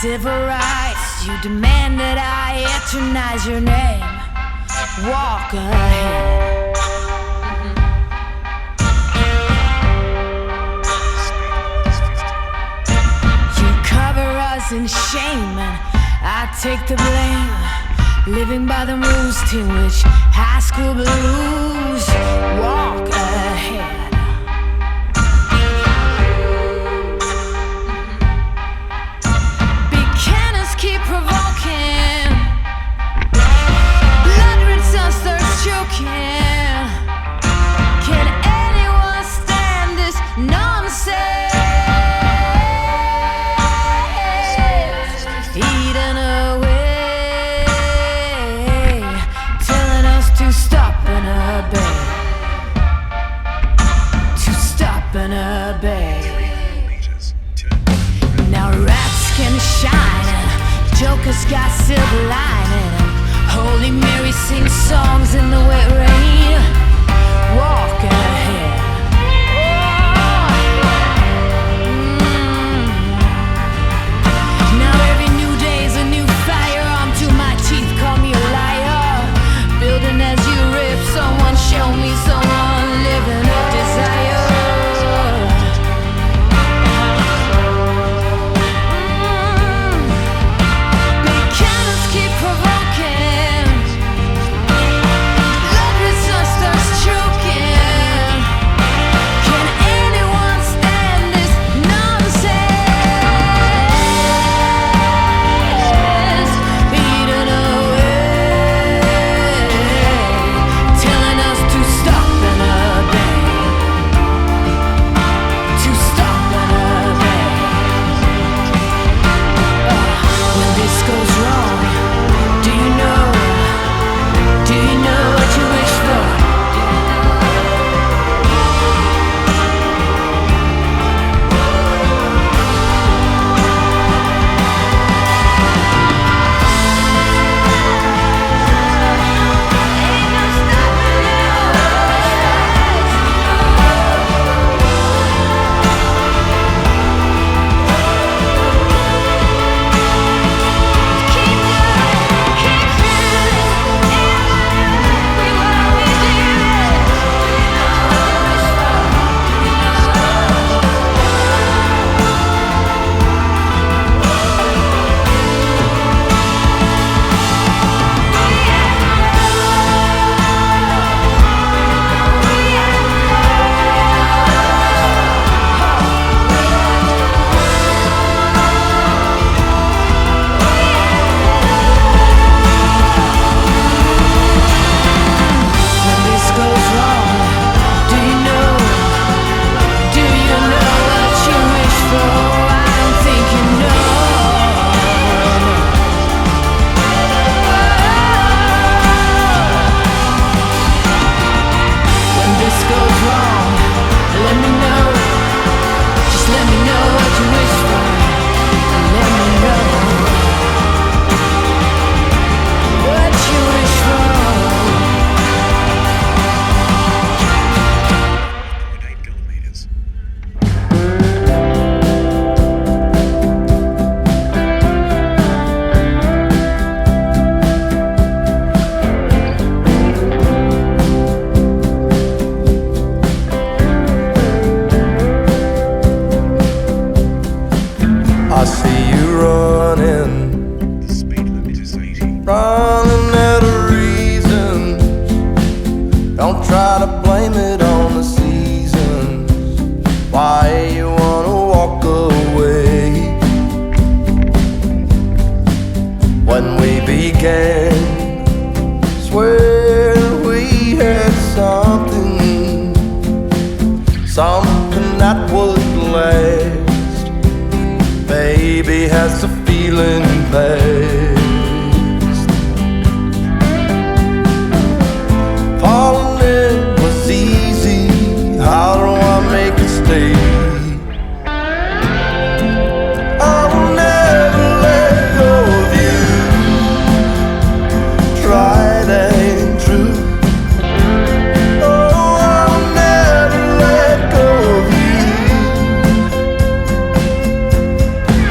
civil rights, you demand that I eternize your name. Walk ahead. You cover us in shame and I take the blame. Living by the rules to which high school blues. Walk ahead. Keep provoking, blood red sun starts choking. Can anyone stand this nonsense? Eaten away, telling us to stop and obey, to stop and obey. Now rats can shine, Joker's got silver lining, and Holy Mary sings songs in the wet rain. Walk ahead. Now every new day's a new firearm to my teeth. Call me a liar. Building as you rip. Someone show me someone living a desire.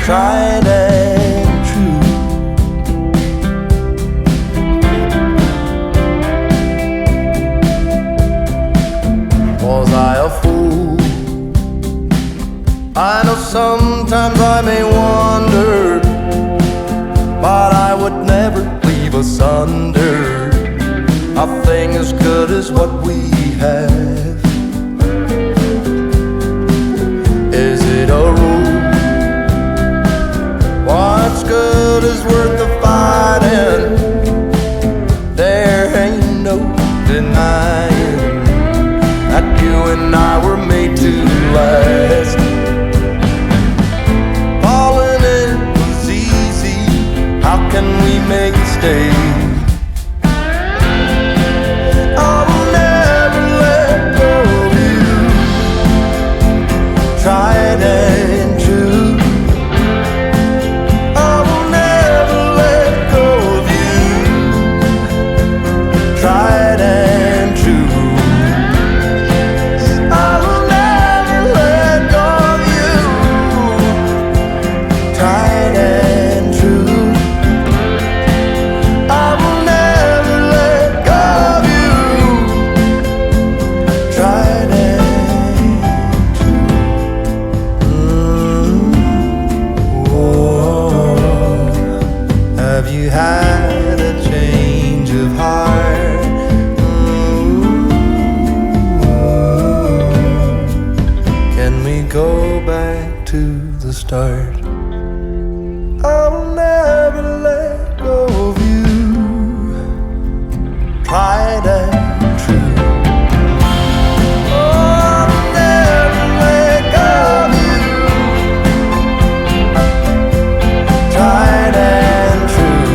Friday. I know sometimes I may wander, but I would never leave asunder a thing as good as what we have. Is it a rule? What's good is worth the fighting. There ain't no denying that you and I were made to last. Falling it was easy, how can we make it stay? I'll never let go of you, tried and true. I will never let go of you, tried and true. I will never let go of you, tried and true. I will never let go of you, tried and true. Whoa. Have you had a change of heart? Can we go back to the start? I will never let go of you, tried and true. Oh, I will never let go of you, tried and true.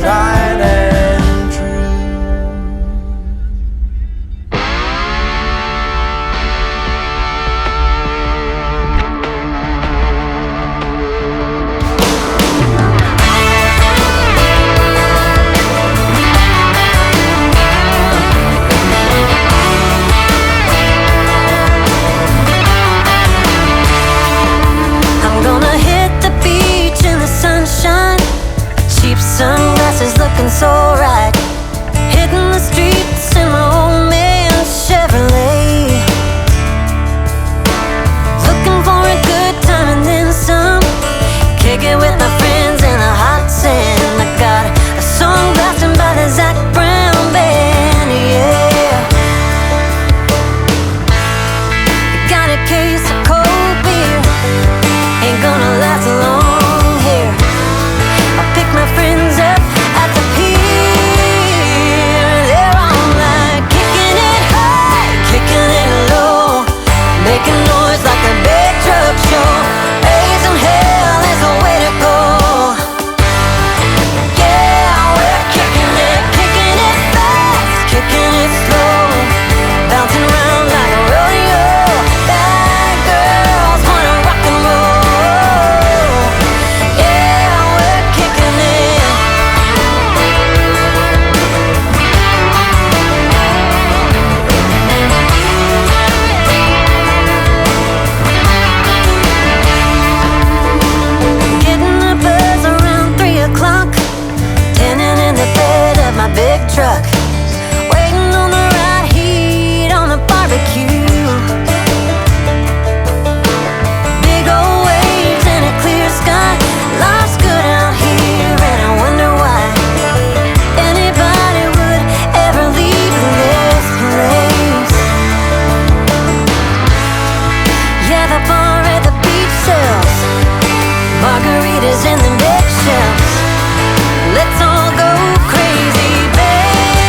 Tried and true. I'm gonna hit the beach in the sunshine, cheap sunglasses looking so right, hitting the streets in my old man Chevrolet, looking for a good time and then some, kick it with my friends in the hot sand. I got a song blasting by the Zac Brown band, yeah. Got a case of cold beer, ain't gonna last long here. I pick my friends up at the pier. They're all like kicking it high, kicking it low, making noise like a big truck show. Raising hell is the way to go. Yeah, we're kicking it fast, kicking it slow, bouncing around like a rodeo. Bad girls wanna rock and roll. Yeah, we're kicking it. Getting a buzz around 3 o'clock, tanning in the bed of my big truck, waiting on the right heat on the barbecue. Big old waves and a clear sky, life's good out here and I wonder why anybody would ever leave this place. Yeah, the bar at the beach sells margaritas in the big shelves. Let's all go crazy, baby.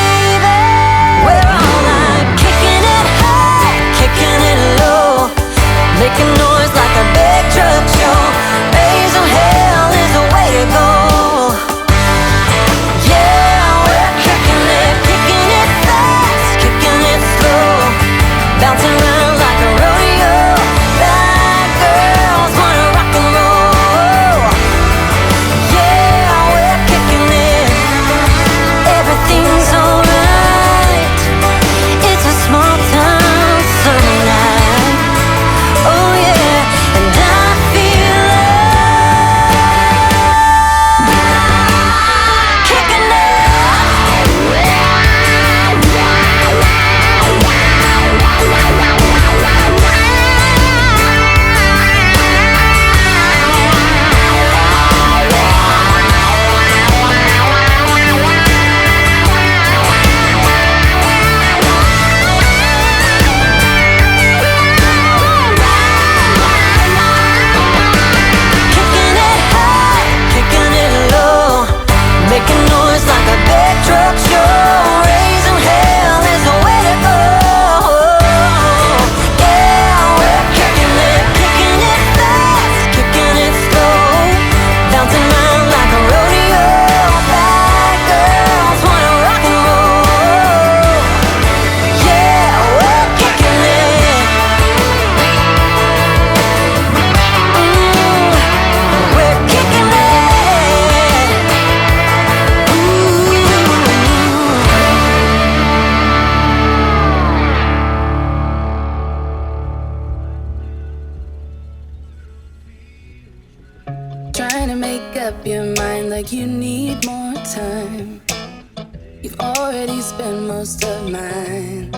You've already spent most of mine.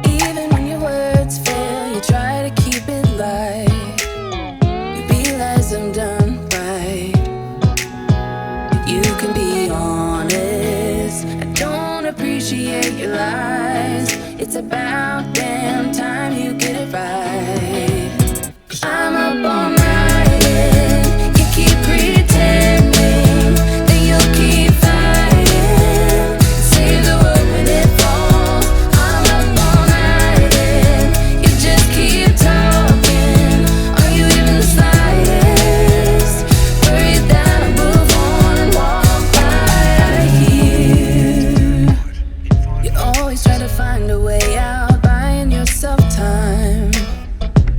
Even when your words fail, you try to keep it light. You realize I'm done right. You can be honest. I don't appreciate your lies. It's about damn time you get it right. 'Cause I'm up all night and you keep pretending that you'll keep fighting. Save the world when it falls. I'm up all night and you just keep talking. Are you even the slightest worried that I'll move on and walk right here? You always try to find a way out, buying yourself time.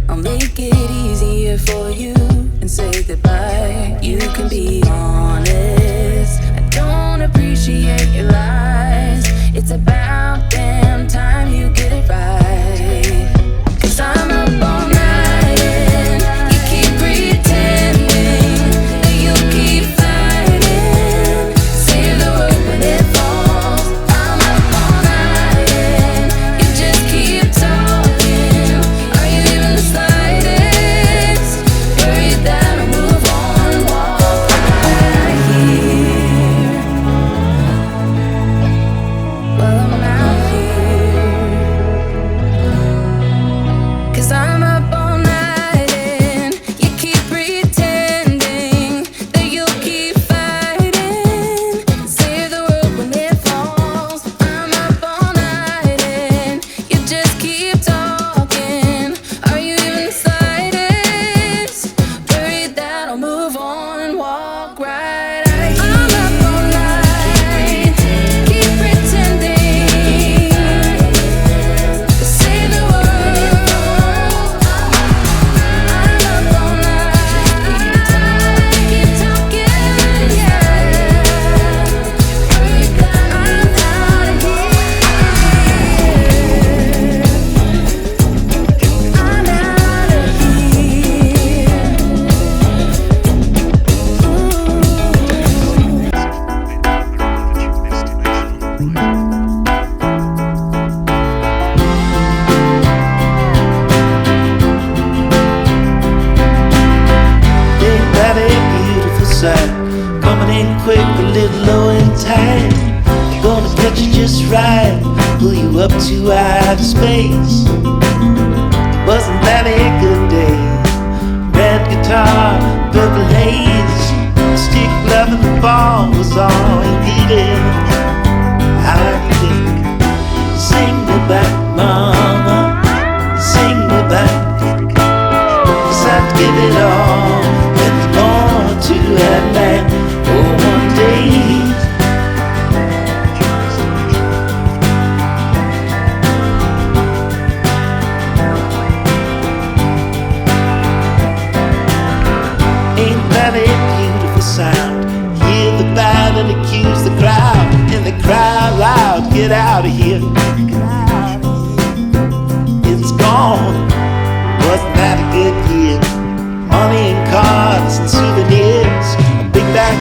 I'll make it easier for you and say goodbye. You can be honest. I don't appreciate your lies. It's about damn time you get it right. 'Cause I'm up all night and you keep pretending that you'll keep fighting. Save the world when it falls. I'm up all night and you just keep talking. Are you even the slightest worried that I'll move on and walk right here? Well, I'm out here. 'Cause I'm up all night and you keep pretending that you'll keep fighting. Save the world when it falls. I'm up all night and you just keep talking. Are you even the slightest worried that I'll move on and walk right out here? I'm up all night, keep pretending. Save the world. I'm up all night, keep talking, yeah. Worried that I'm out of here. I'm out of Ain't that a beautiful sight? Coming in quick, a little low in time. Gonna catch you just right, pull you up to outer space. Wasn't that a good day? Red guitar, purple haze, stick glove and the ball was all you needed. I think, sing me back, mama, sing me back. 'Cause I'd give it all and more to have that. Oh, one day. Ain't that a beautiful sound? Hear the band and accuse the crowd, and the crowd loud, get out of here.